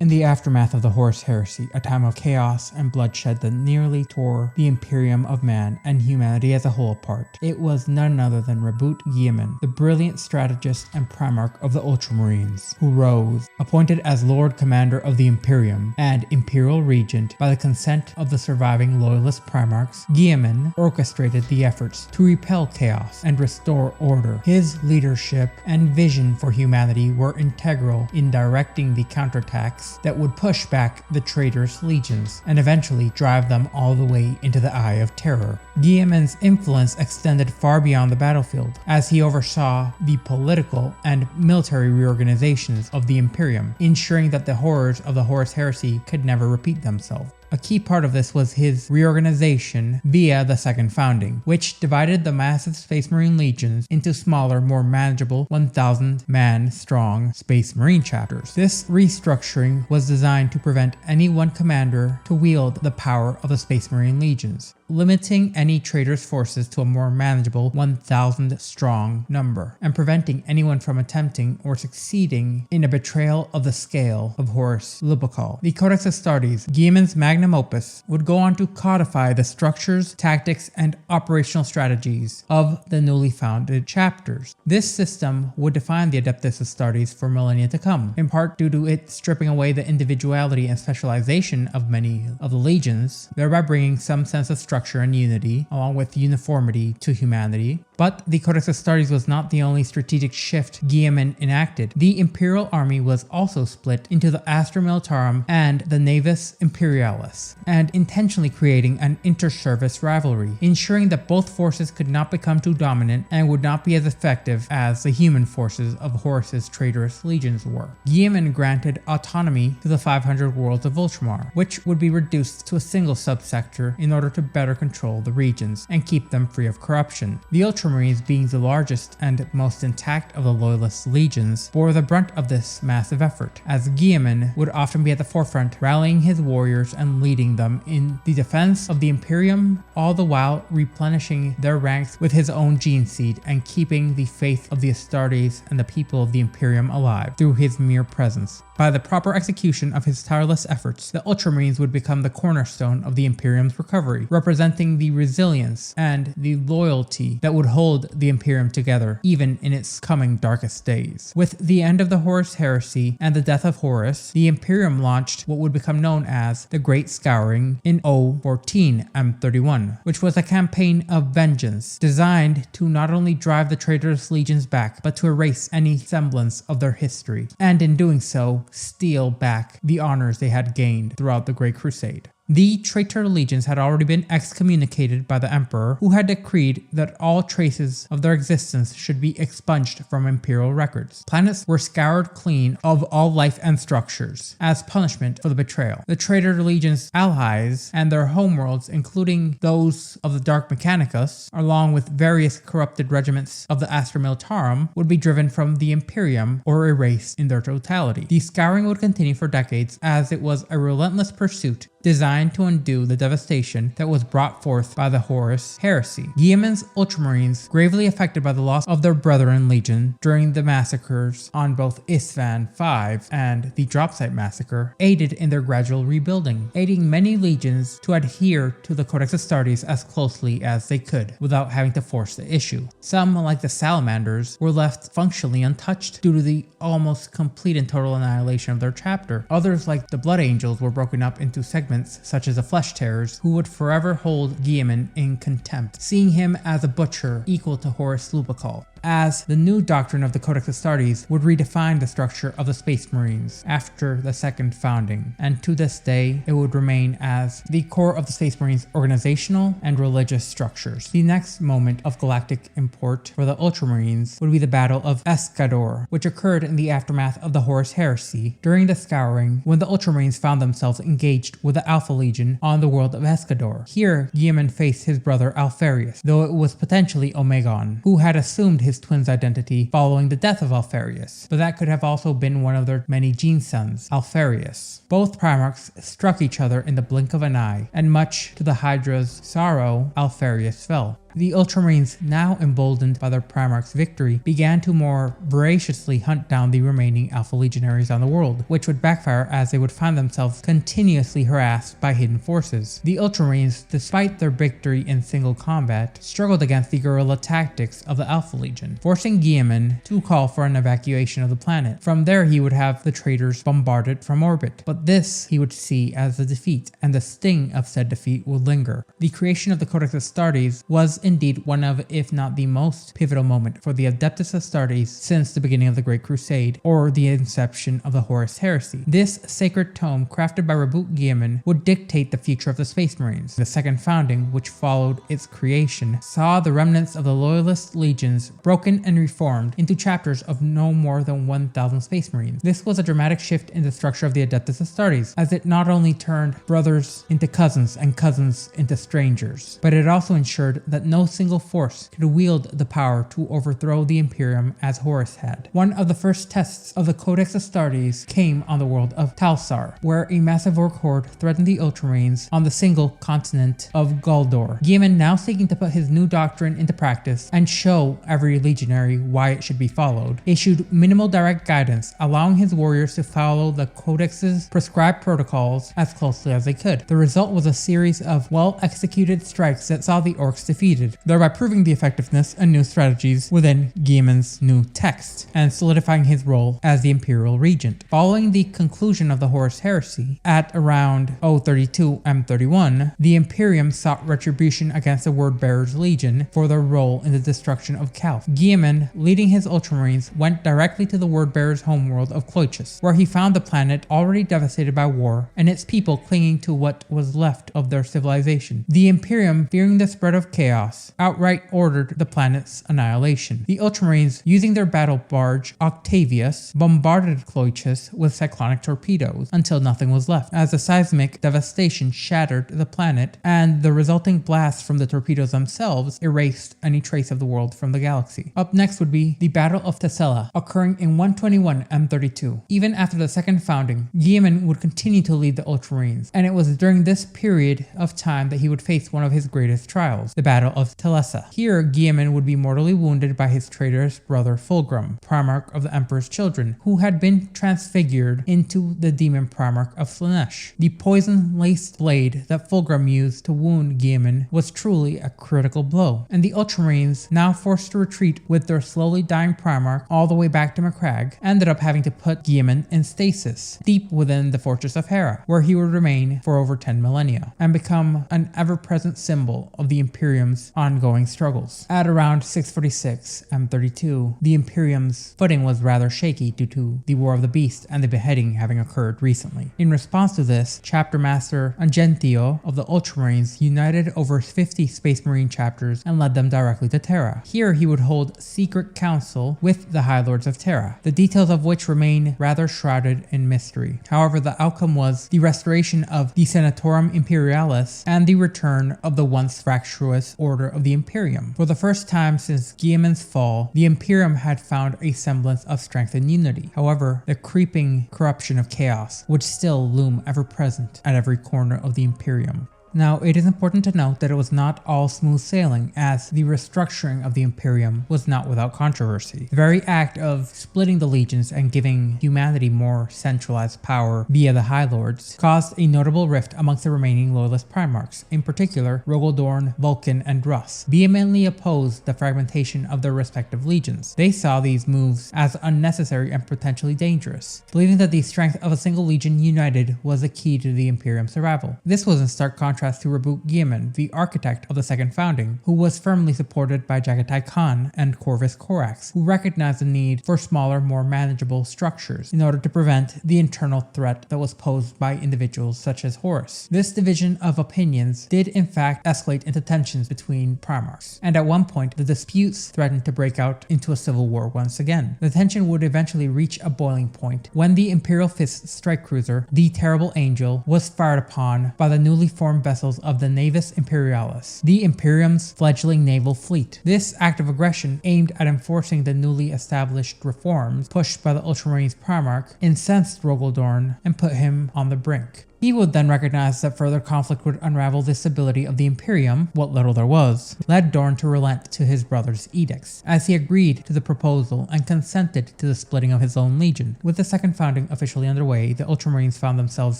In the aftermath of the Horus Heresy, a time of chaos and bloodshed that nearly tore the Imperium of man and humanity as a whole apart, it was none other than Guilliman, the brilliant strategist and Primarch of the Ultramarines, who rose, appointed as Lord Commander of the Imperium and Imperial Regent by the consent of the surviving loyalist Primarchs. Guilliman orchestrated the efforts to repel chaos and restore order. His leadership and vision for humanity were integral in directing the counterattacks that would push back the Traitor Legions and eventually drive them all the way into the Eye of Terror. Guilliman's influence extended far beyond the battlefield, as he oversaw the political and military reorganizations of the Imperium, ensuring that the horrors of the Horus Heresy could never repeat themselves. A key part of this was his reorganization via the Second Founding, which divided the massive Space Marine legions into smaller, more manageable 1,000-man strong Space Marine chapters. This restructuring was designed to prevent any one commander to wield the power of the Space Marine legions, limiting any traitor's forces to a more manageable 1,000 strong number, and preventing anyone from attempting or succeeding in a betrayal of the scale of Horus Heresy. The Codex Astartes, Guilliman's magnum opus, would go on to codify the structures, tactics, and operational strategies of the newly founded chapters. This system would define the Adeptus Astartes for millennia to come, in part due to it stripping away the individuality and specialization of many of the legions, thereby bringing some sense of structure and unity, along with uniformity to humanity. But the Codex Astartes was not the only strategic shift Guilliman enacted. The Imperial Army was also split into the Astra Militarum and the Navis Imperialis, and intentionally creating an inter-service rivalry, ensuring that both forces could not become too dominant and would not be as effective as the human forces of Horus's traitorous legions were. Guilliman granted autonomy to the 500 worlds of Ultramar, which would be reduced to a single subsector in order to better control the regions and keep them free of corruption. The Ultramarines, being the largest and most intact of the loyalist legions, bore the brunt of this massive effort, as Guilliman would often be at the forefront, rallying his warriors and leading them in the defense of the Imperium, all the while replenishing their ranks with his own gene seed and keeping the faith of the Astartes and the people of the Imperium alive through his mere presence. By the proper execution of his tireless efforts, the Ultramarines would become the cornerstone of the Imperium's recovery, representing the resilience and the loyalty that would hold the Imperium together, even in its coming darkest days. With the end of the Horus Heresy and the death of Horus, the Imperium launched what would become known as the Great Scouring in 014 M31, which was a campaign of vengeance designed to not only drive the traitorous legions back, but to erase any semblance of their history, and in doing so, steal back the honors they had gained throughout the Great Crusade. The Traitor Legions had already been excommunicated by the Emperor, who had decreed that all traces of their existence should be expunged from Imperial records. Planets were scoured clean of all life and structures, as punishment for the betrayal. The Traitor Legions' allies and their homeworlds, including those of the Dark Mechanicus, along with various corrupted regiments of the Astra Militarum, would be driven from the Imperium or erased in their totality. The scouring would continue for decades, as it was a relentless pursuit designed to undo the devastation that was brought forth by the Horus Heresy. Guilliman's Ultramarines, gravely affected by the loss of their brethren legion during the massacres on both Isfahan V and the Dropsite Massacre, aided in their gradual rebuilding, aiding many legions to adhere to the Codex Astartes as closely as they could, without having to force the issue. Some, like the Salamanders, were left functionally untouched due to the almost complete and total annihilation of their chapter. Others, like the Blood Angels, were broken up into segments such as the Flesh Tearers, who would forever hold Guilliman in contempt, seeing him as a butcher equal to Horus Heresy, as the new doctrine of the Codex Astartes would redefine the structure of the Space Marines after the Second Founding, and to this day it would remain as the core of the Space Marines' organizational and religious structures. The next moment of galactic import for the Ultramarines would be the Battle of Escador, which occurred in the aftermath of the Horus Heresy during the Scouring, when the Ultramarines found themselves engaged with the Alpha Legion on the world of Escador. Here, Guilliman faced his brother Alfarius, though it was potentially Omegon, who had assumed his twin's identity following the death of Alfarius, but that could have also been one of their many gene sons, Alfarius. Both Primarchs struck each other in the blink of an eye, and much to the Hydra's sorrow, Alfarius fell. The Ultramarines, now emboldened by their Primarch's victory, began to more voraciously hunt down the remaining Alpha Legionaries on the world, which would backfire as they would find themselves continuously harassed by hidden forces. The Ultramarines, despite their victory in single combat, struggled against the guerrilla tactics of the Alpha Legion, forcing Guilliman to call for an evacuation of the planet. From there he would have the traitors bombarded from orbit, but this he would see as a defeat, and the sting of said defeat would linger. The creation of the Codex Astartes was indeed one of, if not the most pivotal moment for the Adeptus Astartes since the beginning of the Great Crusade, or the inception of the Horus Heresy. This sacred tome, crafted by Reboot Guilliman, would dictate the future of the Space Marines. The second founding, which followed its creation, saw the remnants of the Loyalist legions broken and reformed into chapters of no more than 1,000 Space Marines. This was a dramatic shift in the structure of the Adeptus Astartes, as it not only turned brothers into cousins and cousins into strangers, but it also ensured that no single force could wield the power to overthrow the Imperium as Horus had. One of the first tests of the Codex Astartes came on the world of Talsar, where a massive orc horde threatened the Ultramarines on the single continent of Galdor. Guilliman, now seeking to put his new doctrine into practice and show every legionary why it should be followed, issued minimal direct guidance, allowing his warriors to follow the Codex's prescribed protocols as closely as they could. The result was a series of well-executed strikes that saw the orcs defeated, thereby proving the effectiveness and new strategies within Guilliman's new text, and solidifying his role as the Imperial Regent. Following the conclusion of the Horus Heresy, at around 032 M31, the Imperium sought retribution against the Wordbearers Legion for their role in the destruction of Calth. Guilliman, leading his Ultramarines, went directly to the Wordbearers' homeworld of Cloiches, where he found the planet already devastated by war and its people clinging to what was left of their civilization. The Imperium, fearing the spread of chaos, outright ordered the planet's annihilation. The Ultramarines, using their battle barge Octavius, bombarded Cloiches with cyclonic torpedoes until nothing was left, as the seismic devastation shattered the planet, and the resulting blasts from the torpedoes themselves erased any trace of the world from the galaxy. Up next would be the Battle of Thessala, occurring in 121 M32. Even after the second founding, Guilliman would continue to lead the Ultramarines, and it was during this period of time that he would face one of his greatest trials, the Battle of Telessa. Here, Guilliman would be mortally wounded by his traitorous brother Fulgrim, Primarch of the Emperor's Children, who had been transfigured into the demon Primarch of Slaanesh. The poison-laced blade that Fulgrim used to wound Guilliman was truly a critical blow, and the Ultramarines, now forced to retreat with their slowly dying Primarch all the way back to Macragge, ended up having to put Guilliman in stasis, deep within the Fortress of Hera, where he would remain for over 10 millennia, and become an ever-present symbol of the Imperium's ongoing struggles. At around 646 M32, the Imperium's footing was rather shaky due to the War of the Beast and the beheading having occurred recently. In response to this, Chapter Master Angentio of the Ultramarines united over 50 Space Marine chapters and led them directly to Terra. Here he would hold secret council with the High Lords of Terra, the details of which remain rather shrouded in mystery. However, the outcome was the restoration of the Senatorum Imperialis and the return of the once fractious Order of the Imperium. For the first time since Guilliman's fall, the Imperium had found a semblance of strength and unity. However, the creeping corruption of chaos would still loom ever present at every corner of the Imperium. Now, it is important to note that it was not all smooth sailing, as the restructuring of the Imperium was not without controversy. The very act of splitting the legions and giving humanity more centralized power via the High Lords caused a notable rift amongst the remaining Loyalist Primarchs, in particular Rogeldorn, Vulcan, and Russ, vehemently opposed the fragmentation of their respective legions. They saw these moves as unnecessary and potentially dangerous, believing that the strength of a single legion united was the key to the Imperium's survival. This was in stark contrast to Reboot Guilliman, the architect of the second founding, who was firmly supported by Jagatai Khan and Corvus Corax, who recognized the need for smaller, more manageable structures in order to prevent the internal threat that was posed by individuals such as Horus. This division of opinions did in fact escalate into tensions between Primarchs, and at one point the disputes threatened to break out into a civil war once again. The tension would eventually reach a boiling point when the Imperial Fist strike cruiser, the Terrible Angel, was fired upon by the newly formed vessels of the Navis Imperialis, the Imperium's fledgling naval fleet. This act of aggression, aimed at enforcing the newly established reforms pushed by the Ultramarines Primarch, incensed Rogeldorn and put him on the brink. He would then recognize that further conflict would unravel the stability of the Imperium, what little there was, led Dorn to relent to his brother's edicts, as he agreed to the proposal and consented to the splitting of his own legion. With the second founding officially underway, the Ultramarines found themselves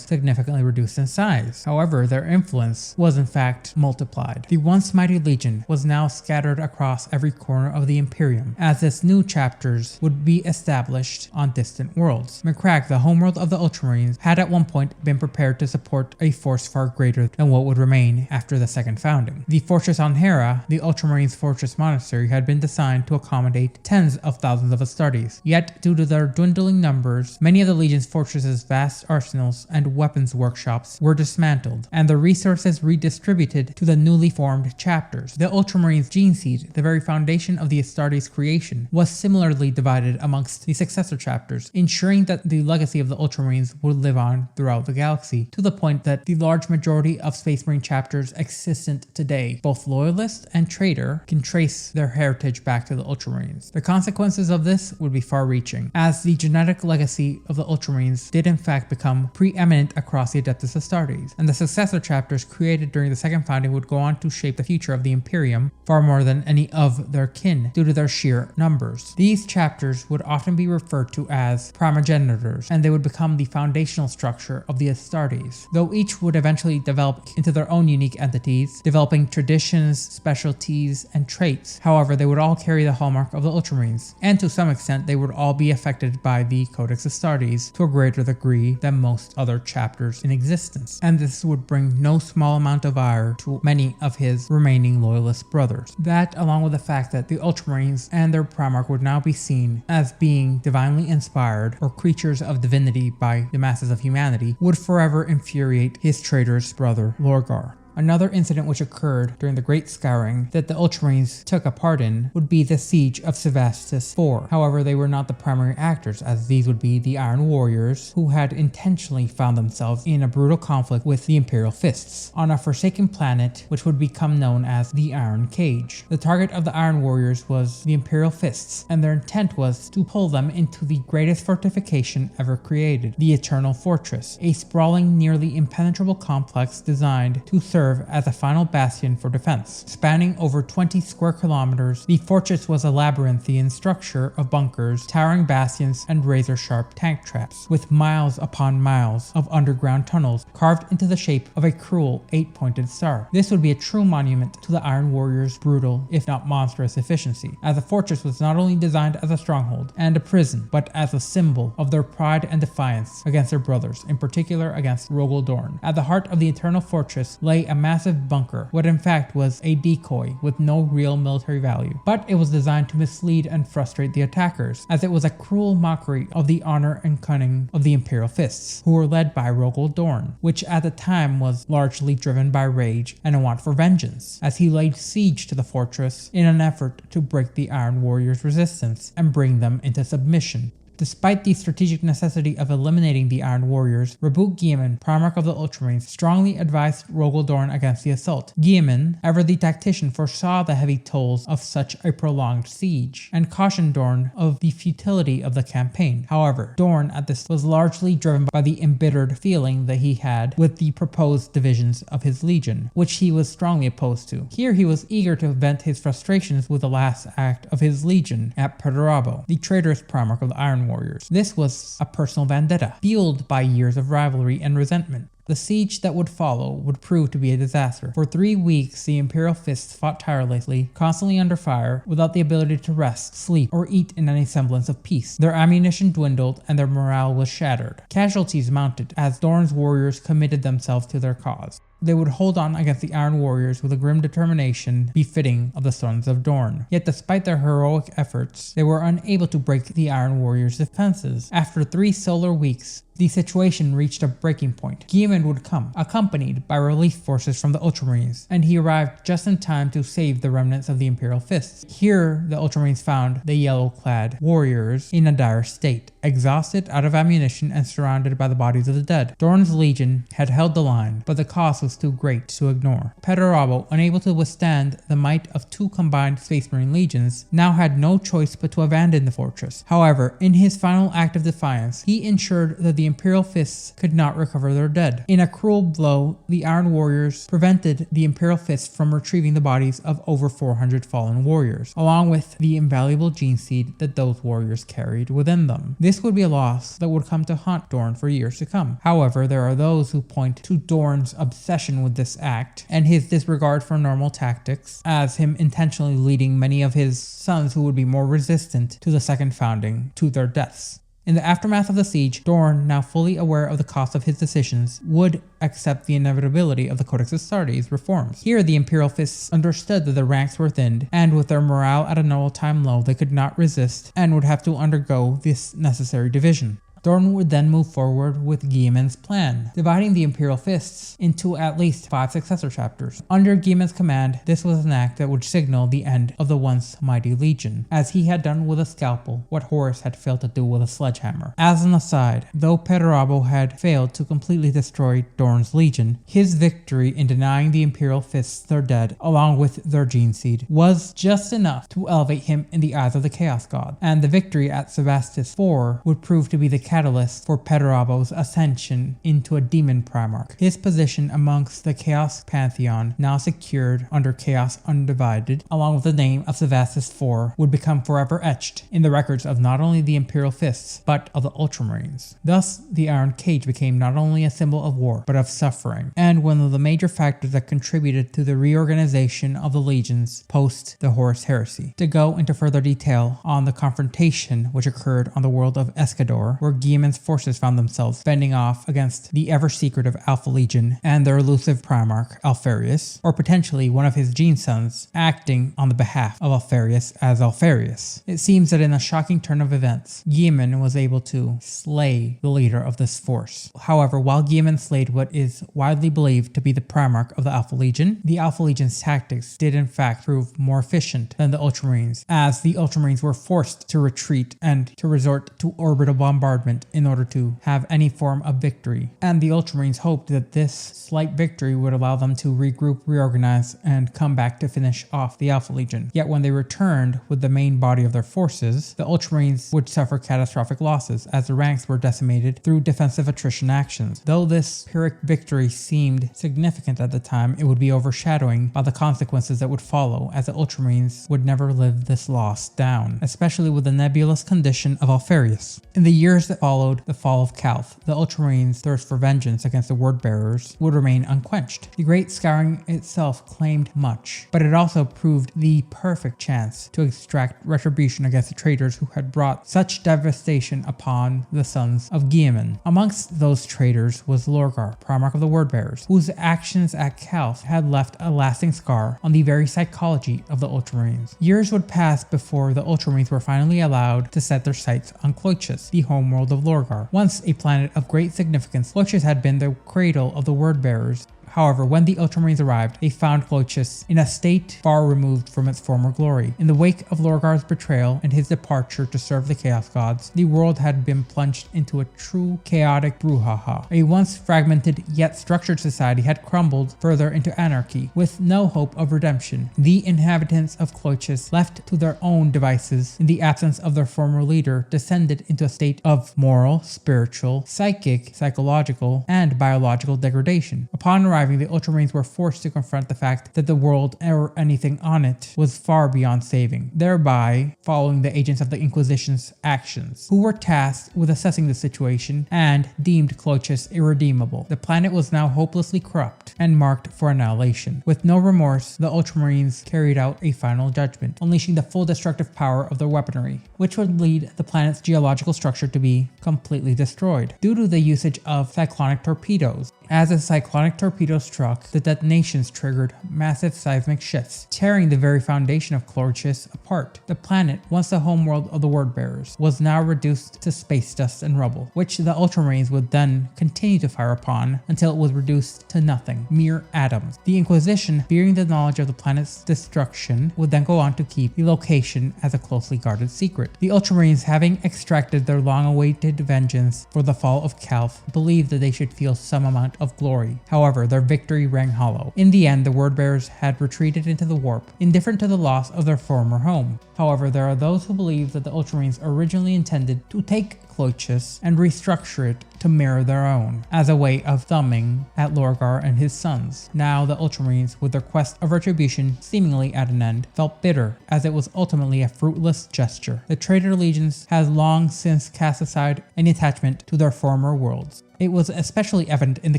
significantly reduced in size. However, their influence was in fact multiplied. The once mighty legion was now scattered across every corner of the Imperium, as its new chapters would be established on distant worlds. Macragge, the homeworld of the Ultramarines, had at one point been prepared to support a force far greater than what would remain after the second founding. The fortress on Hera, the Ultramarines' fortress monastery, had been designed to accommodate tens of thousands of Astartes. Yet, due to their dwindling numbers, many of the Legion's fortresses' vast arsenals and weapons workshops were dismantled, and the resources redistributed to the newly formed chapters. The Ultramarines' gene seed, the very foundation of the Astartes creation, was similarly divided amongst the successor chapters, ensuring that the legacy of the Ultramarines would live on throughout the galaxy, to the point that the large majority of Space Marine chapters existent today, both Loyalist and Traitor, can trace their heritage back to the Ultramarines. The consequences of this would be far-reaching, as the genetic legacy of the Ultramarines did in fact become preeminent across the Adeptus Astartes, and the successor chapters created during the second founding would go on to shape the future of the Imperium far more than any of their kin due to their sheer numbers. These chapters would often be referred to as primogenitors, and they would become the foundational structure of the Astartes, though each would eventually develop into their own unique entities, developing traditions, specialties, and traits. However, they would all carry the hallmark of the Ultramarines, and to some extent they would all be affected by the Codex Astartes to a greater degree than most other chapters in existence, and this would bring no small amount of ire to many of his remaining loyalist brothers. That, along with the fact that the Ultramarines and their Primarch would now be seen as being divinely inspired or creatures of divinity by the masses of humanity, would forever infuriate his traitorous brother Lorgar. Another incident which occurred during the Great Scouring that the Ultramarines took a part in would be the siege of Sevastus IV. However, they were not the primary actors, as these would be the Iron Warriors, who had intentionally found themselves in a brutal conflict with the Imperial Fists on a forsaken planet which would become known as the Iron Cage. The target of the Iron Warriors was the Imperial Fists, and their intent was to pull them into the greatest fortification ever created, the Eternal Fortress, a sprawling, nearly impenetrable complex designed to serve as a final bastion for defense. Spanning over 20 square kilometers, the fortress was a labyrinthian structure of bunkers, towering bastions, and razor-sharp tank traps, with miles upon miles of underground tunnels carved into the shape of a cruel 8-pointed star. This would be a true monument to the Iron Warriors' brutal, if not monstrous, efficiency, as the fortress was not only designed as a stronghold and a prison, but as a symbol of their pride and defiance against their brothers, in particular against Rogel Dorn. At the heart of the Eternal Fortress lay a massive bunker, what in fact was a decoy with no real military value, but it was designed to mislead and frustrate the attackers, as it was a cruel mockery of the honor and cunning of the Imperial Fists, who were led by Rogel Dorn, which at the time was largely driven by rage and a want for vengeance, as he laid siege to the fortress in an effort to break the Iron Warriors' resistance and bring them into submission. Despite the strategic necessity of eliminating the Iron Warriors, Reboot Guilliman, Primarch of the Ultramarines, strongly advised Rogel Dorn against the assault. Guilliman, ever the tactician, foresaw the heavy tolls of such a prolonged siege, and cautioned Dorn of the futility of the campaign. However, Dorn at this was largely driven by the embittered feeling that he had with the proposed divisions of his legion, which he was strongly opposed to. Here he was eager to vent his frustrations with the last act of his legion at Perturabo, the traitorous Primarch of the Iron Warriors. This was a personal vendetta, fueled by years of rivalry and resentment. The siege that would follow would prove to be a disaster. For 3 weeks, the Imperial Fists fought tirelessly, constantly under fire, without the ability to rest, sleep, or eat in any semblance of peace. Their ammunition dwindled, and their morale was shattered. Casualties mounted as Dorn's warriors committed themselves to their cause. They would hold on against the Iron Warriors with a grim determination befitting of the Sons of Dorn. Yet despite their heroic efforts, they were unable to break the Iron Warriors' defenses. After 3 solar weeks, the situation reached a breaking point. Guilliman would come, accompanied by relief forces from the Ultramarines, and he arrived just in time to save the remnants of the Imperial Fists. Here, the Ultramarines found the yellow-clad warriors in a dire state, exhausted, out of ammunition, and surrounded by the bodies of the dead. Dorn's legion had held the line, but the cost was was too great to ignore. Perturabo, unable to withstand the might of 2 combined Space Marine legions, now had no choice but to abandon the fortress. However, in his final act of defiance, he ensured that the Imperial Fists could not recover their dead. In a cruel blow, the Iron Warriors prevented the Imperial Fists from retrieving the bodies of over 400 fallen warriors, along with the invaluable gene seed that those warriors carried within them. This would be a loss that would come to haunt Dorn for years to come. However, there are those who point to Dorn's obsession with this act and his disregard for normal tactics, as him intentionally leading many of his sons who would be more resistant to the Second Founding to their deaths. In the aftermath of the siege, Dorn, now fully aware of the cost of his decisions, would accept the inevitability of the Codex Astartes reforms. Here, the Imperial Fists understood that the ranks were thinned, and with their morale at an all-time low, they could not resist and would have to undergo this necessary division. Dorn would then move forward with Guilliman's plan, dividing the Imperial Fists into at least 5 successor chapters. Under Guilliman's command, this was an act that would signal the end of the once mighty legion, as he had done with a scalpel what Horus had failed to do with a sledgehammer. As an aside, though Perturabo had failed to completely destroy Dorn's legion, his victory in denying the Imperial Fists their dead, along with their gene seed, was just enough to elevate him in the eyes of the Chaos God, and the victory at Sebastus IV would prove to be the catalyst for Perturabo's ascension into a demon primarch. His position amongst the Chaos Pantheon, now secured under Chaos Undivided, along with the name of Sebastus IV, would become forever etched in the records of not only the Imperial Fists, but of the Ultramarines. Thus, the Iron Cage became not only a symbol of war, but of suffering, and one of the major factors that contributed to the reorganization of the legions post the Horus Heresy. To go into further detail on the confrontation which occurred on the world of Escador, where Guilliman's forces found themselves fending off against the ever-secretive Alpha Legion and their elusive Primarch, Alfarius, or potentially one of his gene sons, acting on the behalf of Alfarius as Alfarius. It seems that in a shocking turn of events, Guilliman was able to slay the leader of this force. However, while Guilliman slayed what is widely believed to be the Primarch of the Alpha Legion, the Alpha Legion's tactics did in fact prove more efficient than the Ultramarines, as the Ultramarines were forced to retreat and to resort to orbital bombardment in order to have any form of victory, and the Ultramarines hoped that this slight victory would allow them to regroup, reorganize, and come back to finish off the Alpha Legion. Yet when they returned with the main body of their forces, the Ultramarines would suffer catastrophic losses as the ranks were decimated through defensive attrition actions. Though this Pyrrhic victory seemed significant at the time, it would be overshadowing by the consequences that would follow, as the Ultramarines would never live this loss down, especially with the nebulous condition of Alfarius. In the years that followed the fall of Calth, the Ultramarines' thirst for vengeance against the Word-Bearers would remain unquenched. The Great Scouring itself claimed much, but it also proved the perfect chance to extract retribution against the traitors who had brought such devastation upon the sons of Guilliman. Amongst those traitors was Lorgar, Primarch of the Word-Bearers, whose actions at Calth had left a lasting scar on the very psychology of the Ultramarines. Years would pass before the Ultramarines were finally allowed to set their sights on Cloiches, the homeworld of Lorgar. Once a planet of great significance, Cloiches had been the cradle of the Word-Bearers. However, when the Ultramarines arrived, they found Cloiches in a state far removed from its former glory. In the wake of Lorgar's betrayal and his departure to serve the Chaos Gods, the world had been plunged into a true chaotic brouhaha. A once fragmented yet structured society had crumbled further into anarchy, with no hope of redemption. The inhabitants of Cloiches, left to their own devices in the absence of their former leader, descended into a state of moral, spiritual, psychic, psychological, and biological degradation. Upon arriving, the Ultramarines were forced to confront the fact that the world, or anything on it, was far beyond saving, thereby following the agents of the Inquisition's actions, who were tasked with assessing the situation and deemed Cloiches irredeemable. The planet was now hopelessly corrupt and marked for annihilation. With no remorse, the Ultramarines carried out a final judgment, unleashing the full destructive power of their weaponry, which would lead the planet's geological structure to be completely destroyed, due to the usage of cyclonic torpedoes. As a cyclonic torpedo struck, the detonations triggered massive seismic shifts, tearing the very foundation of Cloiches apart. The planet, once the homeworld of the Word-Bearers, was now reduced to space dust and rubble, which the Ultramarines would then continue to fire upon until it was reduced to nothing, mere atoms. The Inquisition, fearing the knowledge of the planet's destruction, would then go on to keep the location as a closely guarded secret. The Ultramarines, having extracted their long-awaited vengeance for the fall of Calth, believed that they should feel some amount of glory. However, their victory rang hollow. In the end, the wordbearers had retreated into the warp, indifferent to the loss of their former home. However, there are those who believe that the Ultramarines originally intended to take Cloiches and restructure it to mirror their own, as a way of thumbing at Lorgar and his sons. Now the Ultramarines, with their quest of retribution seemingly at an end, felt bitter, as it was ultimately a fruitless gesture. The Traitor Legions has long since cast aside any attachment to their former worlds. It was especially evident in the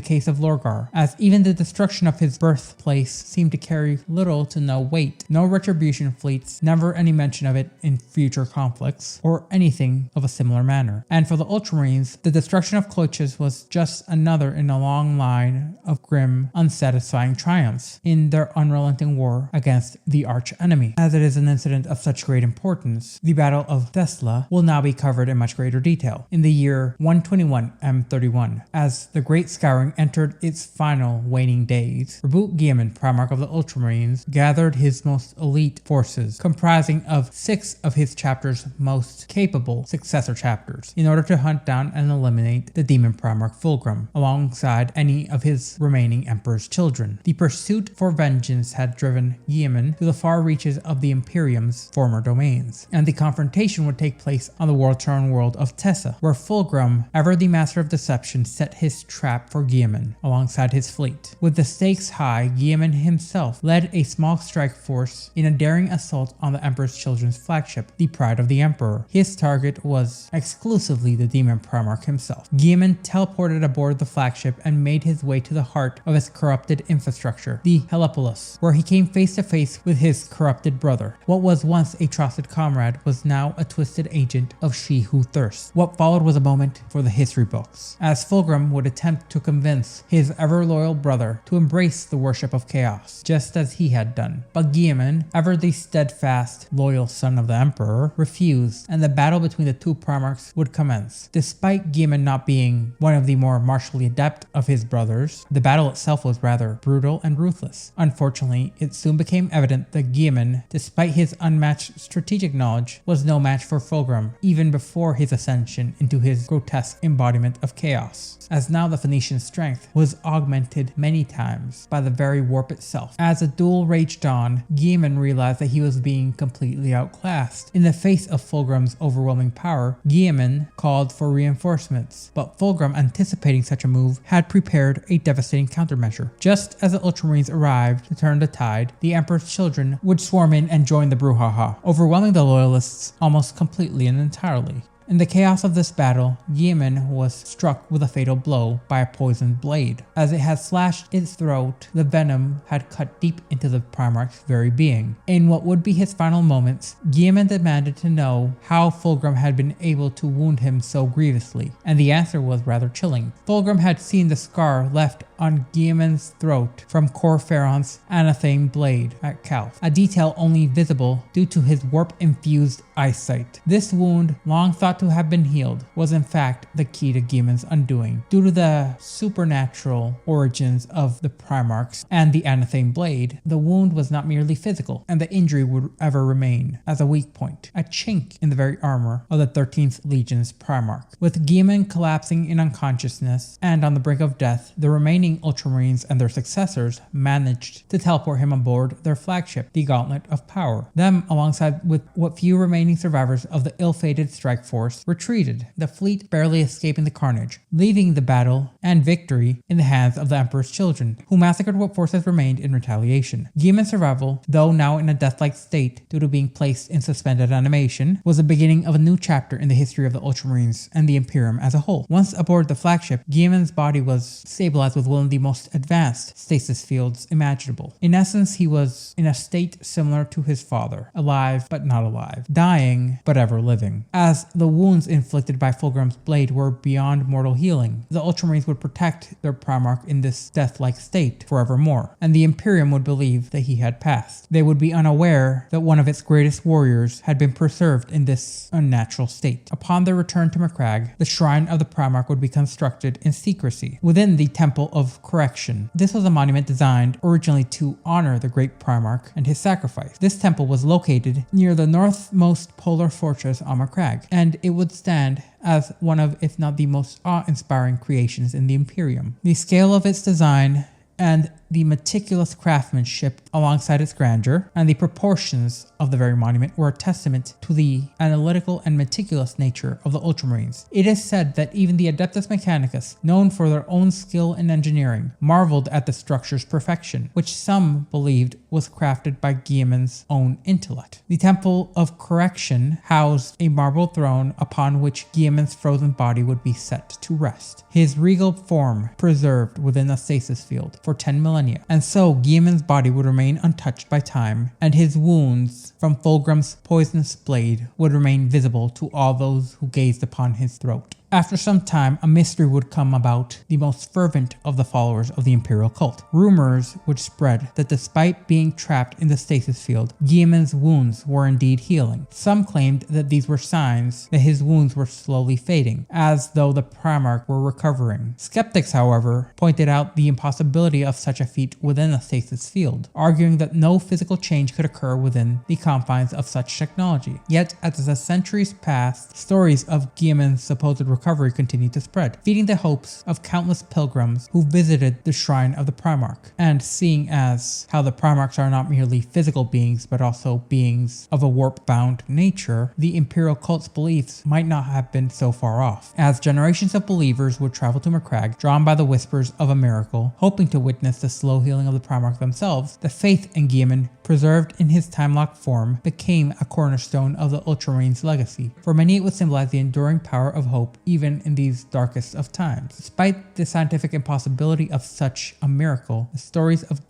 case of Lorgar, as even the destruction of his birthplace seemed to carry little to no weight. No retribution fleets, never any mention of it in future conflicts, or anything of a similar manner. And for the Ultramarines, the destruction of Cloiches was just another in a long line of grim, unsatisfying triumphs in their unrelenting war against the arch-enemy. As it is an incident of such great importance, the Battle of Thesla will now be covered in much greater detail. In the year 121 M31, as the Great Scouring entered its final waning days, Guilliman, Primarch of the Ultramarines, gathered his most elite forces, comprising of 6 of his chapter's most capable successor chapters, in order to hunt down and eliminate the demon Primarch Fulgrim, alongside any of his remaining Emperor's children. The pursuit for vengeance had driven Guilliman to the far reaches of the Imperium's former domains, and the confrontation would take place on the war-torn world of Tessa, where Fulgrim, ever the master of deception, set his trap for Guilliman alongside his fleet. With the stakes high, Guilliman himself led a small strike force in a daring assault on the Emperor's children's flagship, the Pride of the Emperor. His target was exclusively the demon Primarch himself. Guilliman teleported aboard the flagship and made his way to the heart of its corrupted infrastructure, the Helepolis, where he came face to face with his corrupted brother. What was once a trusted comrade was now a twisted agent of She Who Thirsts. What followed was a moment for the history books, as Fulgrim would attempt to convince his ever-loyal brother to embrace the worship of chaos, just as he had done. But Guilliman, ever the steadfast, loyal son of the Emperor, refused, and the battle between the two Primarchs would commence. Despite Guilliman not being one of the more martially adept of his brothers, the battle itself was rather brutal and ruthless. Unfortunately, it soon became evident that Guilliman, despite his unmatched strategic knowledge, was no match for Fulgrim, even before his ascension into his grotesque embodiment of chaos, as now the Phoenician strength was augmented many times by the very warp itself. As the duel raged on, Guilliman realized that he was being completely outclassed. In the face of Fulgrim's overwhelming power, Guilliman called for reinforcements, but Fulgrim, anticipating such a move, had prepared a devastating countermeasure. Just as the Ultramarines arrived to turn the tide, the Emperor's children would swarm in and join the brouhaha, overwhelming the Loyalists almost completely and entirely. In the chaos of this battle, Guilliman was struck with a fatal blow by a poisoned blade. As it had slashed its throat, the venom had cut deep into the Primarch's very being. In what would be his final moments, Guilliman demanded to know how Fulgrim had been able to wound him so grievously, and the answer was rather chilling. Fulgrim had seen the scar left on Guilliman's throat from Cor Ferron's anathema blade at Calth, a detail only visible due to his warp-infused eyesight. This wound, long thought to have been healed, was in fact the key to Guilliman's undoing. Due to the supernatural origins of the Primarchs and the anathema blade, the wound was not merely physical, and the injury would ever remain as a weak point, a chink in the very armor of the 13th Legion's Primarch. With Guilliman collapsing in unconsciousness and on the brink of death, the remaining Ultramarines and their successors managed to teleport him aboard their flagship, the Gauntlet of Power. Them, alongside with what few remaining survivors of the ill-fated strike force, retreated, the fleet barely escaping the carnage, leaving the battle and victory in the hands of the Emperor's children, who massacred what forces remained in retaliation. Guilliman's survival, though now in a death-like state due to being placed in suspended animation, was the beginning of a new chapter in the history of the Ultramarines and the Imperium as a whole. Once aboard the flagship, Guilliman's body was stabilized with one of the most advanced stasis fields imaginable. In essence, he was in a state similar to his father, alive but not alive, dying but ever living. As the wounds inflicted by Fulgrim's blade were beyond mortal healing, the Ultramarines would protect their Primarch in this death-like state forevermore, and the Imperium would believe that he had passed. They would be unaware that one of its greatest warriors had been preserved in this unnatural state. Upon their return to Macragge, the shrine of the Primarch would be constructed in secrecy within the Temple of Correction. This was a monument designed originally to honor the great Primarch and his sacrifice. This temple was located near the northmost polar fortress on Macragge, and it would stand as one of, if not the most awe-inspiring creations in the Imperium. The scale of its design and the meticulous craftsmanship alongside its grandeur and the proportions of the very monument were a testament to the analytical and meticulous nature of the Ultramarines. It is said that even the Adeptus Mechanicus, known for their own skill in engineering, marveled at the structure's perfection, which some believed was crafted by Guilliman's own intellect. The Temple of Correction housed a marble throne upon which Guilliman's frozen body would be set to rest, his regal form preserved within a stasis field for 10 millennia. And so Guilliman's body would remain untouched by time, and his wounds from Fulgrim's poisonous blade would remain visible to all those who gazed upon his throat. After some time, a mystery would come about the most fervent of the followers of the Imperial cult. Rumors would spread that despite being trapped in the stasis field, Guilliman's wounds were indeed healing. Some claimed that these were signs that his wounds were slowly fading, as though the Primarch were recovering. Skeptics, however, pointed out the impossibility of such a feat within a stasis field, arguing that no physical change could occur within the confines of such technology. Yet, as the centuries passed, stories of Guilliman's supposed recovery continued to spread, feeding the hopes of countless pilgrims who visited the shrine of the Primarch. And seeing as how the Primarchs are not merely physical beings, but also beings of a warp-bound nature, the Imperial cult's beliefs might not have been so far off. As generations of believers would travel to Macragge, drawn by the whispers of a miracle, hoping to witness the slow healing of the Primarch themselves, the faith in Guilliman, preserved in his time-locked form, became a cornerstone of the Ultramarines' legacy. For many, it would symbolize the enduring power of hope, even in these darkest of times. Despite the scientific impossibility of such a miracle, the story of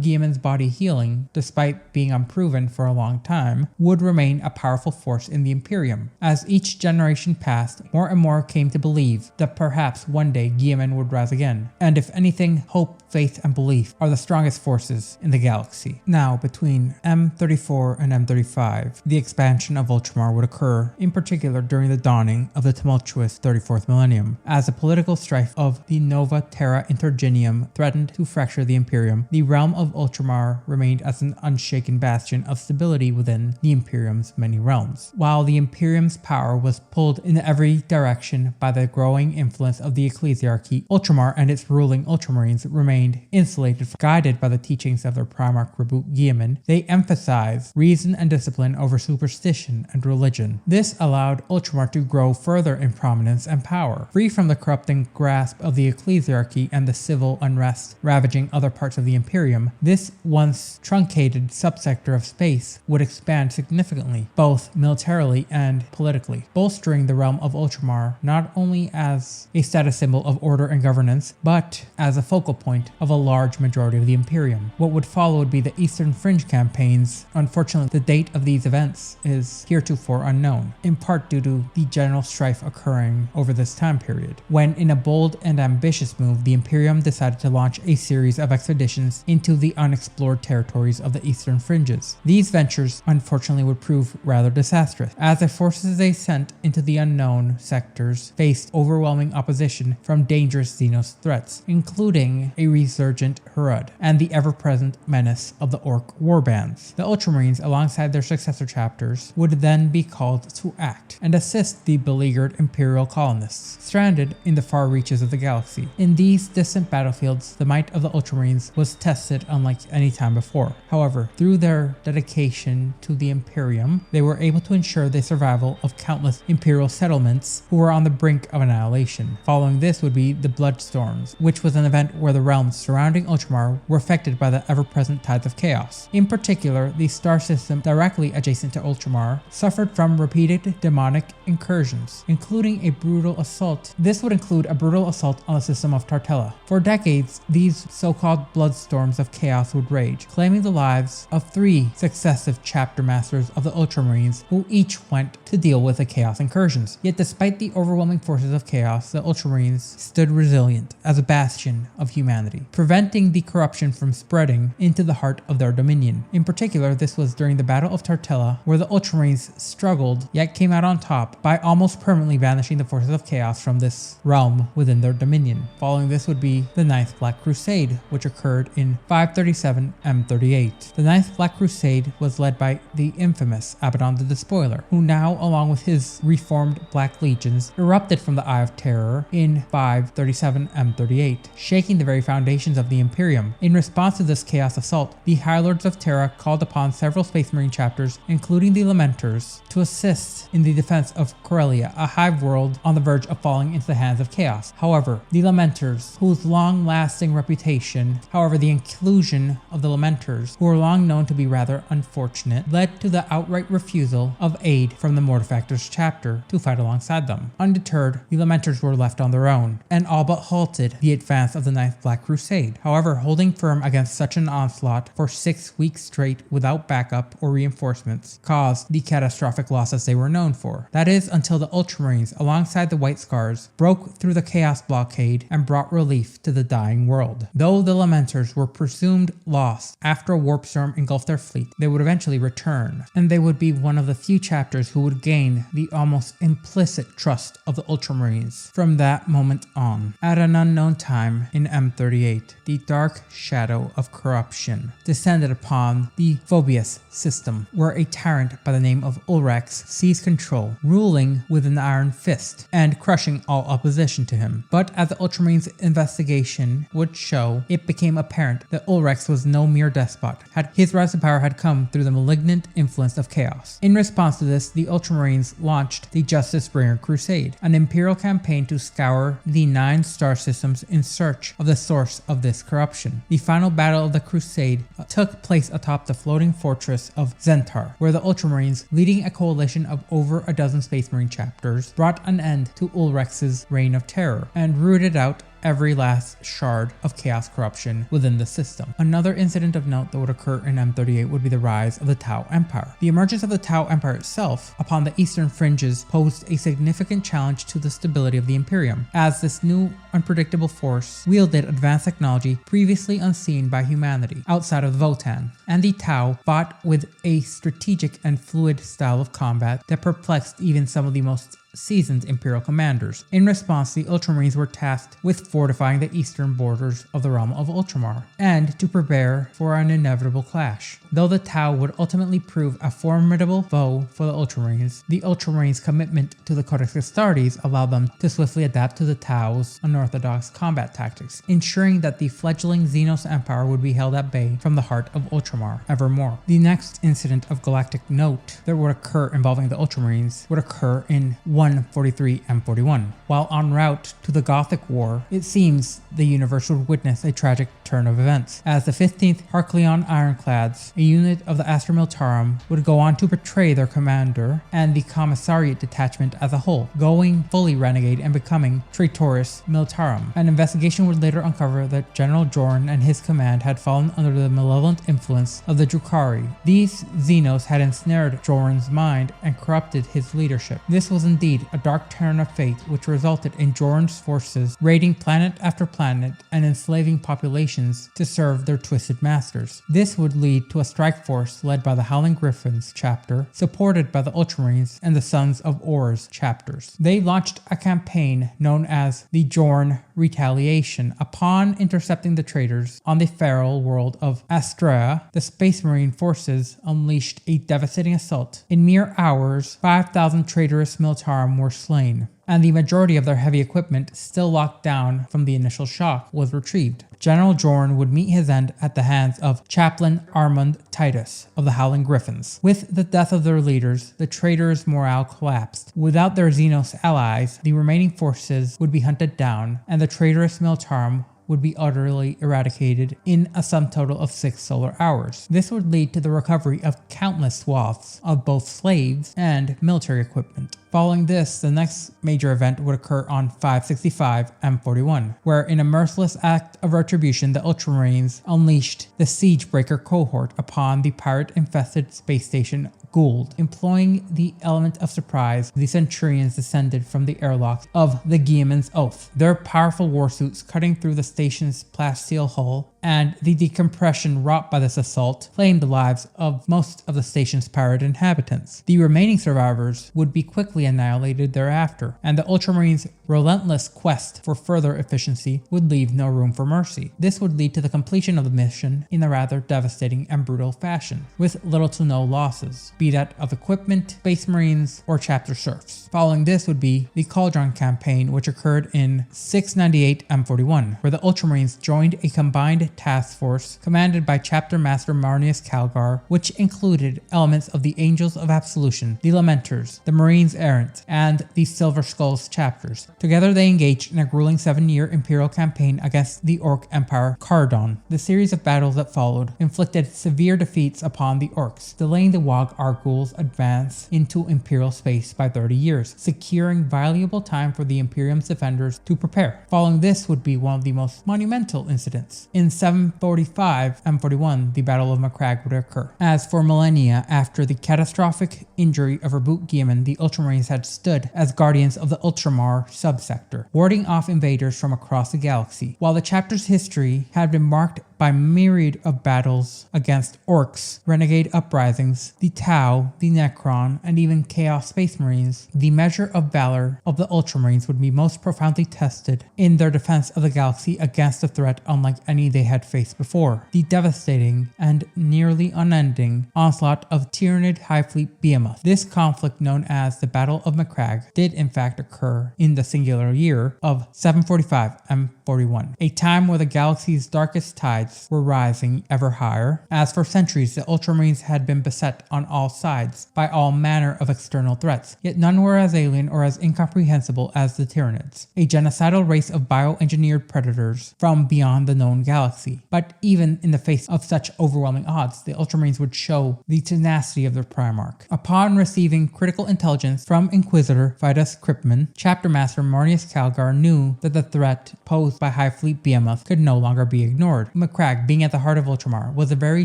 Guilliman's body healing, despite being unproven for a long time, would remain a powerful force in the Imperium. As each generation passed, more and more came to believe that perhaps one day Guilliman would rise again. And if anything, hope, faith, and belief are the strongest forces in the galaxy. Now, between M34 and M35, the expansion of Ultramar would occur, in particular during the dawning of the tumultuous 34th millennium. As the political strife of the Nova Terra Intergenium threatened to fracture the Imperium, the realm of Ultramar remained as an unshaken bastion of stability within the Imperium's many realms. While the Imperium's power was pulled in every direction by the growing influence of the Ecclesiarchy, Ultramar and its ruling Ultramarines remained insulated, guided by the teachings of their Primarch Guilliman. They emphasized reason and discipline over superstition and religion. This allowed Ultramar to grow further in prominence and power. Free from the corrupting grasp of the Ecclesiarchy and the civil unrest ravaging other parts of the Imperium, this once truncated subsector of space would expand significantly, both militarily and politically, bolstering the realm of Ultramar not only as a status symbol of order and governance, but as a focal point of a large majority of the Imperium. What would follow would be the Eastern Fringe campaigns. Unfortunately, the date of these events is heretofore unknown, in part due to the general strife occurring over this time period, when in a bold and ambitious move, the Imperium decided to launch a series of expeditions into the unexplored territories of the Eastern Fringes. These ventures, unfortunately, would prove rather disastrous, as the forces they sent into the unknown sectors faced overwhelming opposition from dangerous Xenos threats, including a resurgent Herald and the ever-present menace of the Orc warbands. The Ultramarines, alongside their successor chapters, would then be called to act and assist the beleaguered Imperial colonists stranded in the far reaches of the galaxy. In these distant battlefields, the might of the Ultramarines was tested unlike any time before. However, through their dedication to the Imperium, they were able to ensure the survival of countless Imperial settlements who were on the brink of annihilation. Following this would be the Bloodstorms, which was an event where the realms surrounding Ultramar were affected by the ever-present tides of chaos. In particular, the star system directly adjacent to Ultramar suffered from repeated demonic incursions, including a brutal assault. This would include a brutal assault on the system of Tartella. For decades, these so-called bloodstorms of chaos would rage, claiming the lives of 3 successive chapter masters of the Ultramarines, who each went to deal with the chaos incursions. Yet despite the overwhelming forces of chaos, the Ultramarines stood resilient as a bastion of humanity, preventing the corruption from spreading into the heart of of their dominion. In particular, this was during the Battle of Tartella, where the Ultramarines struggled, yet came out on top by almost permanently banishing the forces of chaos from this realm within their dominion. Following this would be the Ninth Black Crusade, which occurred in 537 M38. The Ninth Black Crusade was led by the infamous Abaddon the Despoiler, who now, along with his reformed Black Legions, erupted from the Eye of Terror in 537 M38, shaking the very foundations of the Imperium. In response to this chaos assault, the High Lords of Terra called upon several Space Marine chapters, including the Lamenters, to assist in the defense of Corellia, a hive world on the verge of falling into the hands of chaos. However, the Lamenters, whose long-lasting reputation, the inclusion of the Lamenters, who were long known to be rather unfortunate, led to the outright refusal of aid from the Mortifactors chapter to fight alongside them. Undeterred, the Lamenters were left on their own, and all but halted the advance of the Ninth Black Crusade. However, holding firm against such an onslaught for 6 weeks straight without backup or reinforcements caused the catastrophic losses they were known for. That is, until the Ultramarines, alongside the White Scars, broke through the Chaos blockade and brought relief to the dying world. Though the Lamenters were presumed lost after a warp storm engulfed their fleet, they would eventually return, and they would be one of the few chapters who would gain the almost implicit trust of the Ultramarines from that moment on. At an unknown time in M38, the dark shadow of corruption descended upon the Phobius system, where a tyrant by the name of Ulrex seized control, ruling with an iron fist and crushing all opposition to him. But as the Ultramarines' investigation would show, it became apparent that Ulrex was no mere despot. His rise to power had come through the malignant influence of chaos. In response to this, the Ultramarines launched the Justice Bringer Crusade, an imperial campaign to scour the 9 star systems in search of the source of this corruption. The final battle of the crusade took place atop the floating fortress of Zentar, where the Ultramarines, leading a coalition of over a dozen Space Marine chapters, brought an end to Ulrex's reign of terror and rooted out every last shard of chaos corruption within the system. Another incident of note that would occur in M38 would be the rise of the Tau Empire. The emergence of the Tau Empire itself upon the eastern fringes posed a significant challenge to the stability of the Imperium, as this new unpredictable force wielded advanced technology previously unseen by humanity outside of the Votan, and the Tau fought with a strategic and fluid style of combat that perplexed even some of the most seasoned Imperial commanders. In response, the Ultramarines were tasked with fortifying the eastern borders of the realm of Ultramar, and to prepare for an inevitable clash. Though the Tau would ultimately prove a formidable foe for the Ultramarines' commitment to the Codex Astartes allowed them to swiftly adapt to the Tau's unorthodox combat tactics, ensuring that the fledgling Xenos Empire would be held at bay from the heart of Ultramar evermore. The next incident of galactic note that would occur involving the Ultramarines would occur in 143 M41. While en route to the Gothic War, it seems the universe would witness a tragic turn of events, as the 15th Harkleon Ironclads, a unit of the Astra Militarum, would go on to betray their commander and the Commissariat detachment as a whole, going fully renegade and becoming Traitoris Militarum. An investigation would later uncover that General Jorn and his command had fallen under the malevolent influence of the Drukhari. These Xenos had ensnared Jorn's mind and corrupted his leadership. This was indeed a dark turn of fate which resulted in Jorn's forces raiding planet after planet and enslaving populations to serve their twisted masters. This would lead to a strike force led by the Howling Griffins chapter, supported by the Ultramarines and the Sons of Ors chapters. They launched a campaign known as the Jorn Retaliation. Upon intercepting the traitors on the feral world of Astrea, the Space Marine forces unleashed a devastating assault. In mere hours, 5,000 traitorous Militarum were slain, and the majority of their heavy equipment, still locked down from the initial shock, was retrieved. General Jorn would meet his end at the hands of Chaplain Armand Titus of the Howling Griffins. With the death of their leaders, the traitors' morale collapsed. Without their Xenos allies, the remaining forces would be hunted down, and the traitorous Militarum would be utterly eradicated in a sum total of 6 solar hours. This would lead to the recovery of countless swaths of both slaves and military equipment. Following this, the next major event would occur on 565 M41, where in a merciless act of retribution, the Ultramarines unleashed the Siegebreaker cohort upon the pirate-infested space station Gould. Employing the element of surprise, the Centurions descended from the airlocks of the Guilliman's Oath, their powerful warsuits cutting through the station's plasteel hull, and the decompression wrought by this assault claimed the lives of most of the station's pirate inhabitants. The remaining survivors would be quickly annihilated thereafter, and the Ultramarines' relentless quest for further efficiency would leave no room for mercy. This would lead to the completion of the mission in a rather devastating and brutal fashion, with little to no losses, be that of equipment, Space Marines, or chapter serfs. Following this would be the Cauldron campaign, which occurred in 698 M41, where the Ultramarines joined a combined task force commanded by Chapter Master Marnius Calgar, which included elements of the Angels of Absolution, the Lamenters, the Marines Errant, and the Silver Skulls chapters. Together they engaged in a grueling 7-year Imperial campaign against the Orc Empire Cardon. The series of battles that followed inflicted severe defeats upon the Orcs, delaying the Wog Argul's advance into Imperial space by 30 years, securing valuable time for the Imperium's defenders to prepare. Following this would be one of the most monumental incidents. In 745 M41, the Battle of Macragge would occur. As for millennia after the catastrophic injury of Reboot Guilliman, the Ultramarines had stood as guardians of the Ultramar subsector, warding off invaders from across the galaxy. While the chapter's history had been marked by myriad of battles against orcs, renegade uprisings, the Tau, the Necron, and even Chaos Space Marines, the measure of valor of the Ultramarines would be most profoundly tested in their defense of the galaxy against a threat unlike any they had faced before: the devastating and nearly unending onslaught of Tyranid High Fleet Behemoth. This conflict, known as the Battle of Macragge, did in fact occur in the singular year of 745 M41, a time where the galaxy's darkest tides were rising ever higher. As for centuries, the Ultramarines had been beset on all sides by all manner of external threats, yet none were as alien or as incomprehensible as the Tyranids, a genocidal race of bioengineered predators from beyond the known galaxy. But even in the face of such overwhelming odds, the Ultramarines would show the tenacity of their Primarch. Upon receiving critical intelligence from Inquisitor Vitus Kripman, Chapter Master Marnius Calgar knew that the threat posed by High Fleet Behemoth could no longer be ignored. Macragge, being at the heart of Ultramar, was the very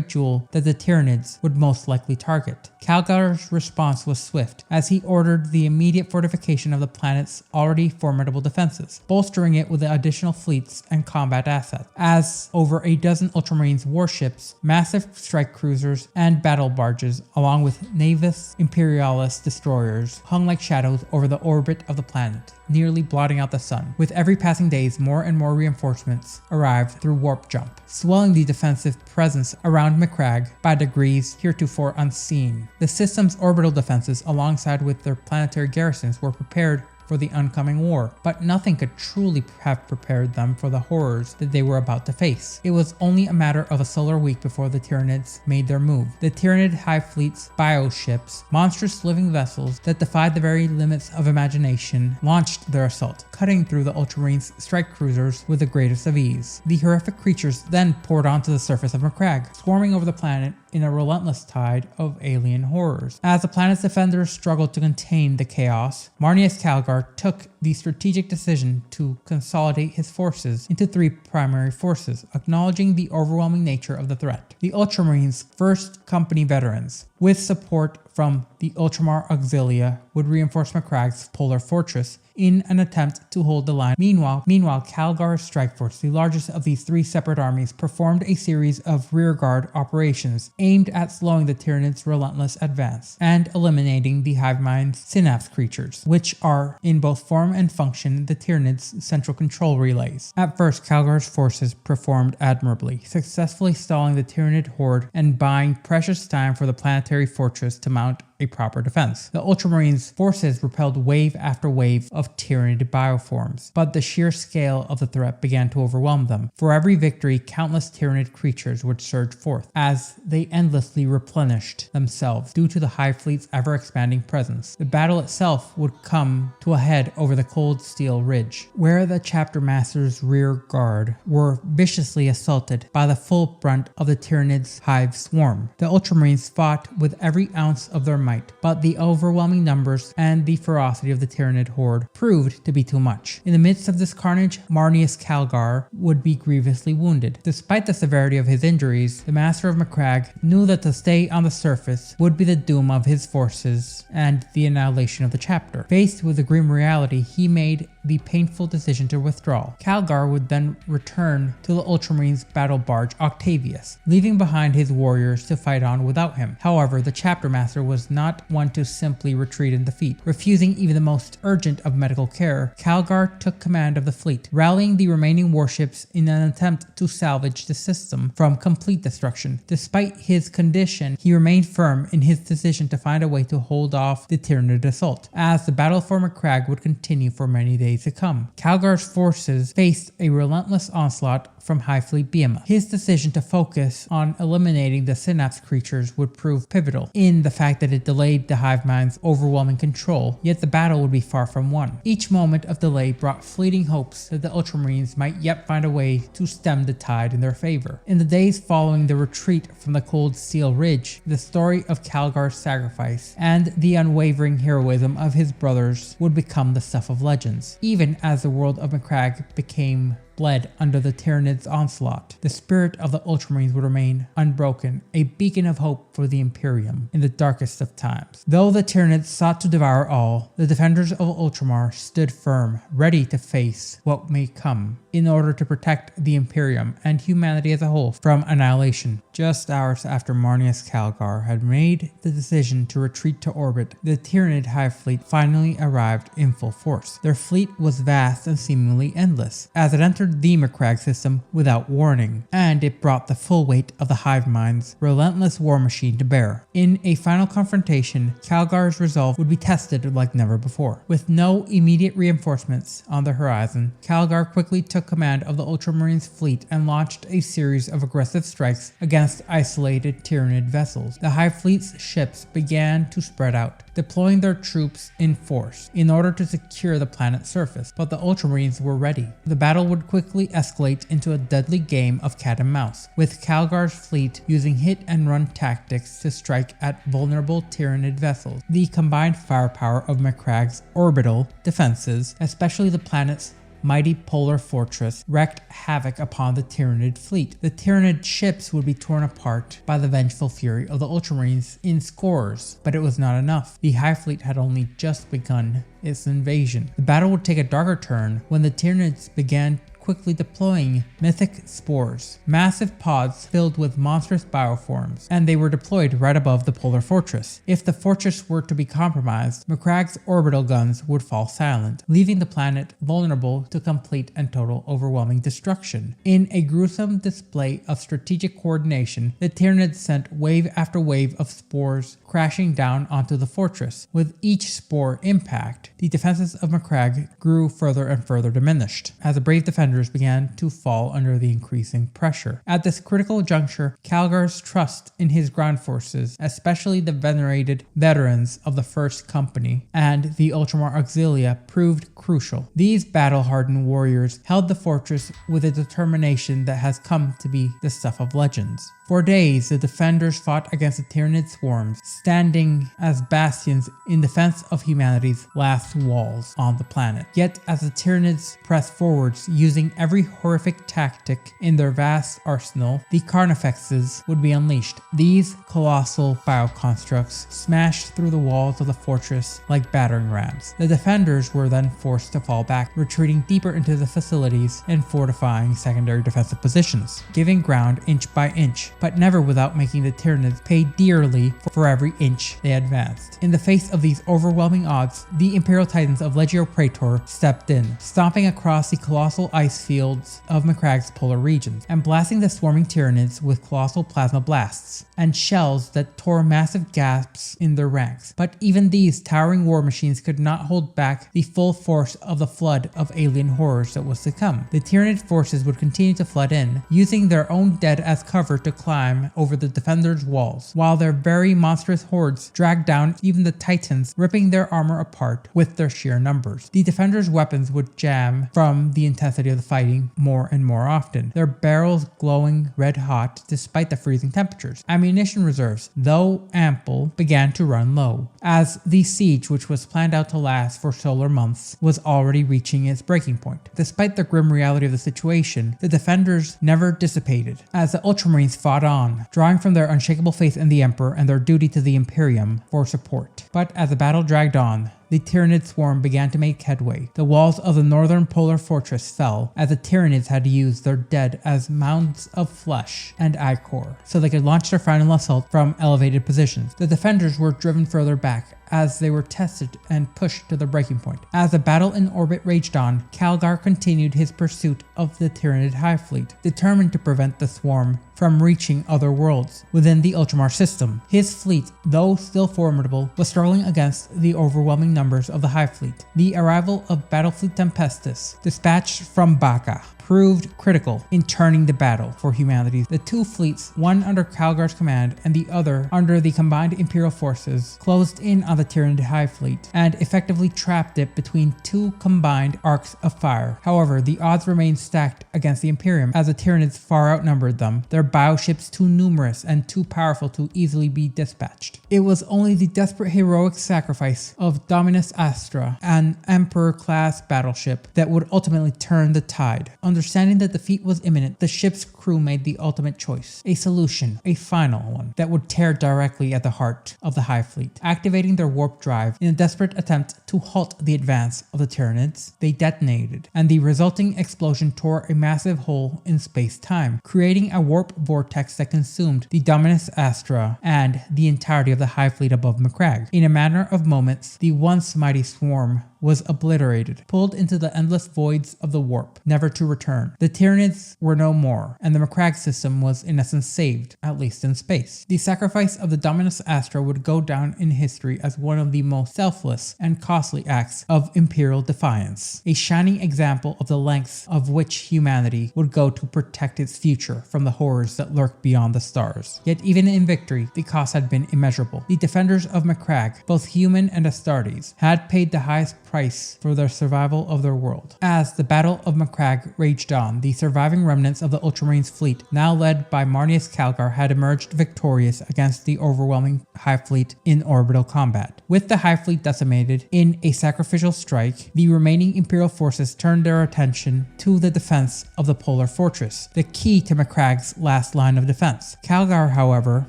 jewel that the Tyranids would most likely target. Calgar's response was swift, as he ordered the immediate fortification of the planet's already formidable defenses, bolstering it with additional fleets and combat assets, as over a dozen Ultramarines warships, massive strike cruisers, and battle barges, along with Navis Imperialis destroyers, hung like shadows over the orbit of the planet, nearly blotting out the sun. With every passing days, more and more reinforcements arrived through warp jump, swelling the defensive presence around Macragge by degrees heretofore unseen. The system's orbital defenses, alongside with their planetary garrisons, were prepared for the oncoming war, but nothing could truly have prepared them for the horrors that they were about to face. It was only a matter of a solar week before the Tyranids made their move. The Tyranid High Fleet's bioships, monstrous living vessels that defied the very limits of imagination, launched their assault, cutting through the Ultramarines' strike cruisers with the greatest of ease. The horrific creatures then poured onto the surface of Macragge, swarming over the planet in a relentless tide of alien horrors. As the planet's defenders struggled to contain the chaos, Marnius Calgar took the strategic decision to consolidate his forces into 3 primary forces, acknowledging the overwhelming nature of the threat. The Ultramarines' 1st Company veterans, with support from the Ultramar Auxilia, would reinforce Macragg's polar fortress in an attempt to hold the line. Meanwhile, Calgar's strike force, the largest of these 3 separate armies, performed a series of rearguard operations aimed at slowing the Tyranids' relentless advance and eliminating the hive mind's synapse creatures, which are in both form and function the Tyranids' central control relays. At first, Calgar's forces performed admirably, successfully stalling the Tyranid horde and buying precious time for the planetary fortress to mount a proper defense. The Ultramarines' forces repelled wave after wave of Tyranid bioforms, but the sheer scale of the threat began to overwhelm them. For every victory, countless Tyranid creatures would surge forth, as they endlessly replenished themselves due to the High Fleet's ever-expanding presence. The battle itself would come to a head over the Cold Steel Ridge, where the Chapter Master's rear guard were viciously assaulted by the full brunt of the Tyranids' hive swarm. The Ultramarines fought with every ounce of their might, might, but the overwhelming numbers and the ferocity of the Tyranid horde proved to be too much. In the midst of this carnage, Marneus Calgar would be grievously wounded. Despite the severity of his injuries, the Master of Macragge knew that to stay on the surface would be the doom of his forces and the annihilation of the chapter. Faced with the grim reality, he made the painful decision to withdraw. Calgar would then return to the Ultramarines battle barge Octavius, leaving behind his warriors to fight on without him. However, the chapter master was not one to simply retreat in defeat. Refusing even the most urgent of medical care, Calgar took command of the fleet, rallying the remaining warships in an attempt to salvage the system from complete destruction. Despite his condition, he remained firm in his decision to find a way to hold off the Tyranid assault, as the battle for Macragge would continue for many days to come. Calgar's forces faced a relentless onslaught from High Fleet Behemoth. His decision to focus on eliminating the synapse creatures would prove pivotal in the fact that it delayed the hive mind's overwhelming control, yet the battle would be far from won. Each moment of delay brought fleeting hopes that the Ultramarines might yet find a way to stem the tide in their favor. In the days following the retreat from the Cold Steel Ridge, the story of Calgar's sacrifice and the unwavering heroism of his brothers would become the stuff of legends. Even as the world of Macragge became bled under the Tyranids' onslaught, the spirit of the Ultramarines would remain unbroken, a beacon of hope for the Imperium in the darkest of times. Though the Tyranids sought to devour all, the defenders of Ultramar stood firm, ready to face what may come, in order to protect the Imperium and humanity as a whole from annihilation. Just hours after Marneus Calgar had made the decision to retreat to orbit, the Tyranid Hive Fleet finally arrived in full force. Their fleet was vast and seemingly endless, as it entered the Macragge system without warning, and it brought the full weight of the hive mind's relentless war machine to bear. In a final confrontation, Calgar's resolve would be tested like never before. With no immediate reinforcements on the horizon, Calgar quickly took command of the Ultramarines fleet and launched a series of aggressive strikes against isolated Tyranid vessels. The Hive Fleet's ships began to spread out, deploying their troops in force in order to secure the planet's surface, but the Ultramarines were ready. The battle would quickly escalate into a deadly game of cat and mouse, with Calgar's fleet using hit-and-run tactics to strike at vulnerable Tyranid vessels. The combined firepower of Macragge's orbital defenses, especially the planet's mighty polar fortress, wreaked havoc upon the Tyranid fleet. The Tyranid ships would be torn apart by the vengeful fury of the Ultramarines in scores, but it was not enough. The Hive Fleet had only just begun its invasion. The battle would take a darker turn when the Tyranids began quickly deploying mythic spores, massive pods filled with monstrous bioforms, and they were deployed right above the polar fortress. If the fortress were to be compromised, Macragg's orbital guns would fall silent, leaving the planet vulnerable to complete and total overwhelming destruction. In a gruesome display of strategic coordination, the Tyranids sent wave after wave of spores crashing down onto the fortress. With each spore impact, the defenses of Macragge grew further and further diminished, as the brave defenders began to fall under the increasing pressure. At this critical juncture, Calgar's trust in his ground forces, especially the venerated veterans of the First Company and the Ultramar Auxilia, proved crucial. These battle-hardened warriors held the fortress with a determination that has come to be the stuff of legends. For days, the defenders fought against the Tyranid swarms, standing as bastions in defense of humanity's last walls on the planet. Yet, as the Tyranids pressed forwards, using every horrific tactic in their vast arsenal, the Carnifexes would be unleashed. These colossal bioconstructs smashed through the walls of the fortress like battering rams. The defenders were then forced to fall back, retreating deeper into the facilities and fortifying secondary defensive positions, giving ground inch by inch, but never without making the Tyranids pay dearly for every inch they advanced. In the face of these overwhelming odds, the Imperial Titans of Legio Praetor stepped in, stomping across the colossal ice fields of Macragg's polar regions, and blasting the swarming Tyranids with colossal plasma blasts and shells that tore massive gaps in their ranks. But even these towering war machines could not hold back the full force of the flood of alien horrors that was to come. The Tyranid forces would continue to flood in, using their own dead as cover to climb over the defenders' walls, while their very monstrous hordes dragged down even the Titans, ripping their armor apart with their sheer numbers. The defenders' weapons would jam from the intensity of the the fighting more and more often, their barrels glowing red hot despite the freezing temperatures. Ammunition reserves, though ample, began to run low, as the siege, which was planned out to last for solar months, was already reaching its breaking point. Despite the grim reality of the situation, the defenders never dissipated, as the Ultramarines fought on, drawing from their unshakable faith in the Emperor and their duty to the Imperium for support. But as the battle dragged on, the Tyranid swarm began to make headway. The walls of the northern polar fortress fell, as the Tyranids had to use their dead as mounds of flesh and ichor, so they could launch their final assault from elevated positions. The defenders were driven further back, as they were tested and pushed to the breaking point. As the battle in orbit raged on, Calgar continued his pursuit of the Tyranid Hive Fleet, determined to prevent the swarm from reaching other worlds within the Ultramar system. His fleet, though still formidable, was struggling against the overwhelming numbers of the Hive Fleet. The arrival of Battlefleet Tempestus, dispatched from Baka, proved critical in turning the battle for humanity. The two fleets, one under Calgar's command and the other under the combined Imperial forces, closed in on the Tyranid Hive Fleet and effectively trapped it between two combined arcs of fire. However, the odds remained stacked against the Imperium, as the Tyranids far outnumbered them, their bioships too numerous and too powerful to easily be dispatched. It was only the desperate heroic sacrifice of Dominus Astra, an Emperor-class battleship, that would ultimately turn the tide. Understanding that defeat was imminent, the ship's crew made the ultimate choice, a solution, a final one, that would tear directly at the heart of the Hive Fleet. Activating their warp drive in a desperate attempt to halt the advance of the Tyranids, they detonated, and the resulting explosion tore a massive hole in space-time, creating a warp vortex that consumed the Dominus Astra and the entirety of the Hive Fleet above Macragge. In a matter of moments, the once mighty swarm was obliterated, pulled into the endless voids of the warp, never to return. The Tyranids were no more, and the Macragge system was in essence saved, at least in space. The sacrifice of the Dominus Astra would go down in history as one of the most selfless and costly acts of Imperial defiance, a shining example of the lengths of which humanity would go to protect its future from the horrors that lurk beyond the stars. Yet even in victory, the cost had been immeasurable. The defenders of Macragge, both human and Astartes, had paid the highest price for their survival of their world. As the Battle of Macragge raged on, the surviving remnants of the Ultramarines fleet, now led by Marneus Calgar, had emerged victorious against the overwhelming Hive Fleet in orbital combat. With the Hive Fleet decimated in a sacrificial strike, the remaining Imperial forces turned their attention to the defense of the Polar Fortress, the key to Macragge's last line of defense. Calgar, however,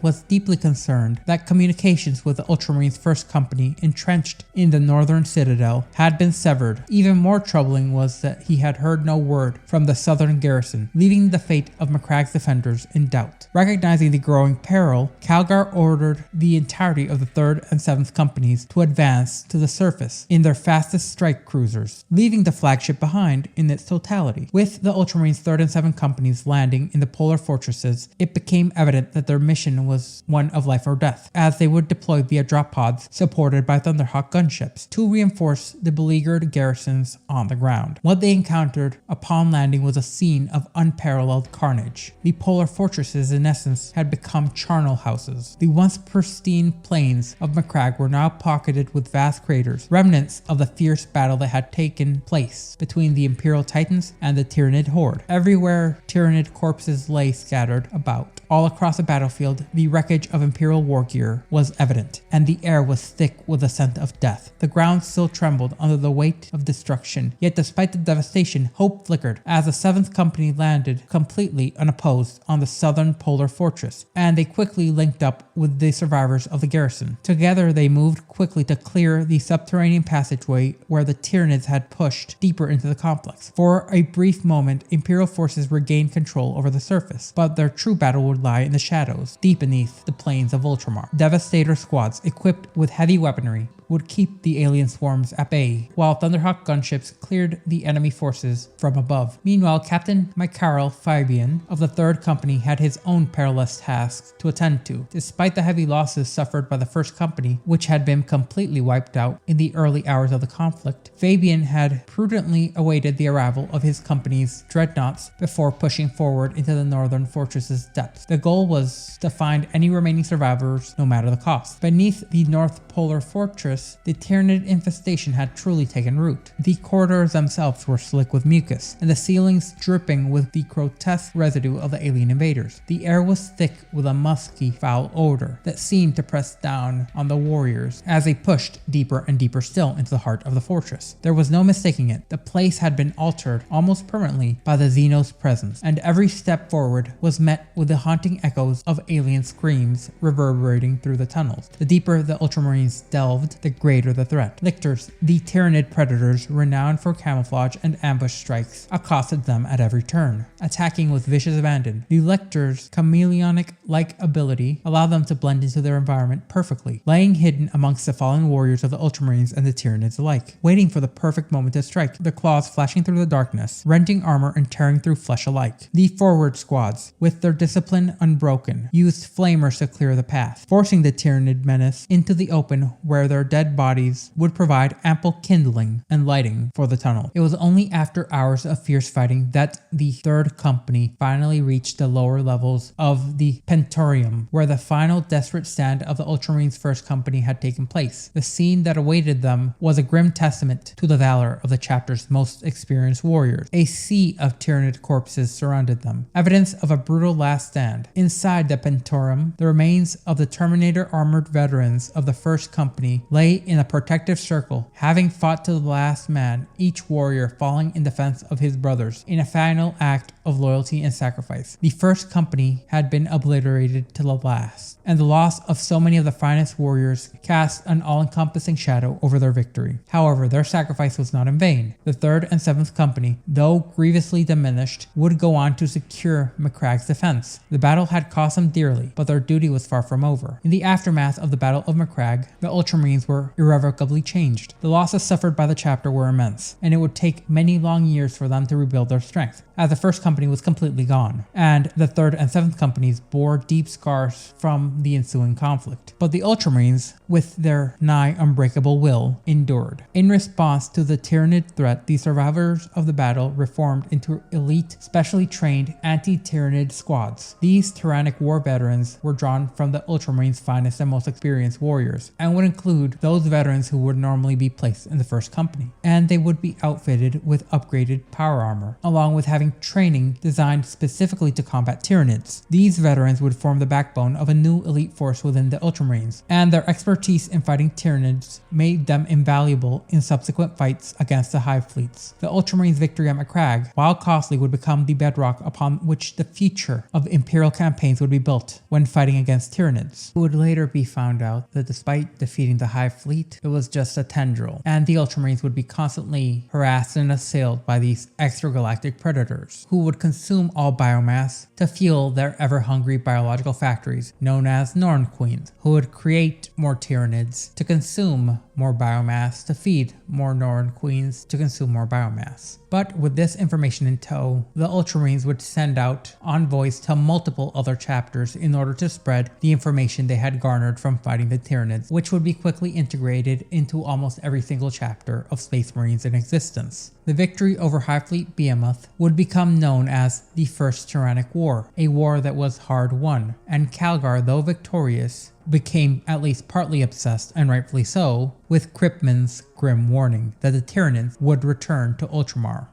was deeply concerned that communications with the Ultramarines' First Company entrenched in the northern citadel had been severed. Even more troubling was that he had heard no word from the southern garrison, leaving the fate of Macragge's defenders in doubt. Recognizing the growing peril, Calgar ordered the entirety of the 3rd and 7th Companies to advance to the surface in their fastest strike cruisers, leaving the flagship behind in its totality. With the Ultramarines' 3rd and 7th Companies landing in the polar fortresses, it became evident that their mission was one of life or death, as they would deploy via drop pods supported by Thunderhawk gunships to reinforce the beleaguered garrisons on the ground. What they encountered upon landing was a scene of unparalleled carnage. The polar fortresses, in essence, had become charnel houses. The once pristine plains of Macragge were now pocketed with vast craters, remnants of the fierce battle that had taken place between the Imperial Titans and the Tyranid horde. Everywhere, Tyranid corpses lay scattered about. All across the battlefield, the wreckage of Imperial war gear was evident, and the air was thick with the scent of death. The ground still trembled under the weight of destruction, yet despite the devastation, hope flickered as the 7th Company landed completely unopposed on the southern polar fortress, and they quickly linked up with the survivors of the garrison. Together, they moved quickly to clear the subterranean passageway where the Tyranids had pushed deeper into the complex. For a brief moment, Imperial forces regained control over the surface, but their true battle would lie in the shadows, deep beneath the plains of Ultramar. Devastator squads equipped with heavy weaponry would keep the alien swarms at bay, while Thunderhawk gunships cleared the enemy forces from above. Meanwhile, Captain Michael Fabian of the 3rd Company had his own perilous tasks to attend to. Despite the heavy losses suffered by the 1st Company, which had been completely wiped out in the early hours of the conflict, Fabian had prudently awaited the arrival of his company's dreadnoughts before pushing forward into the northern fortress's depths. The goal was to find any remaining survivors, no matter the cost. Beneath the North Polar Fortress, fortress, the Tyranid infestation had truly taken root. The corridors themselves were slick with mucus, and the ceilings dripping with the grotesque residue of the alien invaders. The air was thick with a musky, foul odor that seemed to press down on the warriors as they pushed deeper and deeper still into the heart of the fortress. There was no mistaking it. The place had been altered almost permanently by the Xenos presence, and every step forward was met with the haunting echoes of alien screams reverberating through the tunnels. The deeper the Ultramarines delved, the greater the threat. Lictors, the Tyranid predators renowned for camouflage and ambush strikes, accosted them at every turn, attacking with vicious abandon. The Lictors' chameleonic-like ability allowed them to blend into their environment perfectly, laying hidden amongst the fallen warriors of the Ultramarines and the Tyranids alike, waiting for the perfect moment to strike, their claws flashing through the darkness, rending armor and tearing through flesh alike. The forward squads, with their discipline unbroken, used flamers to clear the path, forcing the Tyranid menace into the open where their dead bodies would provide ample kindling and lighting for the tunnel. It was only after hours of fierce fighting that the Third Company finally reached the lower levels of the Imperium, where the final desperate stand of the Ultramarines' First Company had taken place. The scene that awaited them was a grim testament to the valor of the chapter's most experienced warriors. A sea of Tyranid corpses surrounded them, evidence of a brutal last stand. Inside the Imperium, the remains of the Terminator armored veterans of the First Company lay in a protective circle, having fought to the last man, each warrior falling in defense of his brothers in a final act of loyalty and sacrifice. The First Company had been obliterated to the last, and the loss of so many of the finest warriors cast an all-encompassing shadow over their victory. However, their sacrifice was not in vain. The 3rd and 7th Company, though grievously diminished, would go on to secure Macragge's defense. The battle had cost them dearly, but their duty was far from over. In the aftermath of the Battle of Macragge, the Ultramarines were irrevocably changed. The losses suffered by the chapter were immense, and it would take many long years for them to rebuild their strength, as the First Company was completely gone, and the 3rd and 7th Companies bore deep scars from the ensuing conflict. But the Ultramarines, with their nigh unbreakable will, endured. In response to the Tyranid threat, the survivors of the battle reformed into elite, specially trained anti-Tyranid squads. These Tyrannic War veterans were drawn from the Ultramarines' finest and most experienced warriors, and would include those veterans who would normally be placed in the First Company. And they would be outfitted with upgraded power armor, along with having training designed specifically to combat Tyranids. These veterans would form the backbone of a new elite force within the Ultramarines, and their expertise in fighting Tyranids made them invaluable in subsequent fights against the Hive fleets. The Ultramarines' victory at Macragge, while costly, would become the bedrock upon which the future of Imperial campaigns would be built when fighting against Tyranids. It would later be found out that despite defeating the Hive fleet, it was just a tendril, and the Ultramarines would be constantly harassed and assailed by these extragalactic predators, who would consume all biomass to fuel their ever-hungry biological factories known as Norn Queens, who would create more Tyranids to consume more biomass to feed more Norn Queens to consume more biomass. But with this information in tow, the Ultramarines would send out envoys to multiple other chapters in order to spread the information they had garnered from fighting the Tyranids, which would be quickly integrated into almost every single chapter of Space Marines in existence. The victory over Hive Fleet Behemoth would become known as the First Tyrannic War, a war that was hard won, and Calgar, though victorious, became at least partly obsessed, and rightfully so, with Kryptman's grim warning that the Tyranids would return to Ultramar.